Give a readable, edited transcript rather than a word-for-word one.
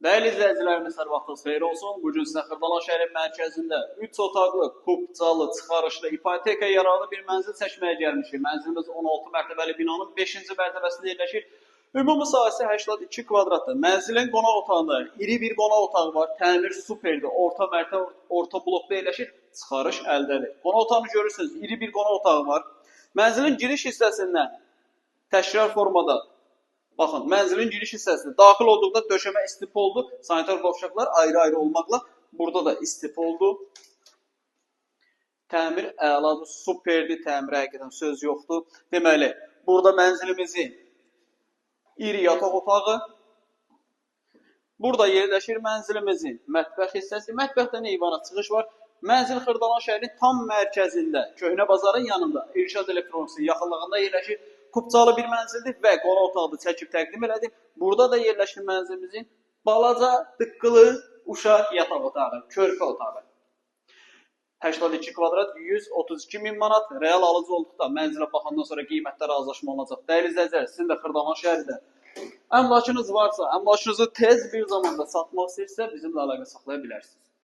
Değerli izləyicilərimiz, hər vaxtınız xeyir olsun. Bugün sizə Xırdalan şəhərin mərkəzində 3 otaqlı, kupcalı, çıxarışlı, ipoteka yararlı bir mənzil çəkməyə gəlmişik. Mənzilimiz 16 mərtəbəli binanın 5-ci mərtəbəsində yerləşir. Ümumi sahəsi 82 kvadratdır. Mənzilin qonaq otağında iri bir qonaq otağı var. Təmir superdir. Orta mərtəbə, orta blokda yerləşir. Çıxarış əldədir. Qonaq otağını görürsünüz. İri bir qonaq otağı var. Mənzilin giriş hissəsindən təkrar formada baxın, mənzilin giriş hissəsində daxil olduqda döşəmə istif oldu. Sanitar qovşaqlar ayrı-ayrı olmaqla burada da istif oldu. Təmir əladır, superdir. Təmir həqiqətən söz yoxdur. Deməli, burada mənzilimizin iri yataq otağı. Burada yerləşir mənzilimizin mətbəx hissəsi. Mətbəxdən eyvana çıxış var. Mənzil Xırdalan şəhərinin tam mərkəzində, Köhnə bazarın yanında, İrşad Elektroniksinin yaxınlığında yerləşir. Kupcalı bir mənzildir və qonaq otağını çəkib təqdim elədim. Burada da yerləşir mənzilimizin balaca, dıqqılı, uşaq yataq otağı, körpə otağı. 82 kvadrat 132 min manat. Real alıcı olduqda mənzilə baxandan sonra qiymətlər razılaşma olacaq. Dəyərli izləyicilər, sizin də Xırdalan şəhərində əmlakınız varsa, əmlakınızı tez bir zamanda satmaq istəyirsə, bizimlə əlaqə saxlaya bilərsiniz.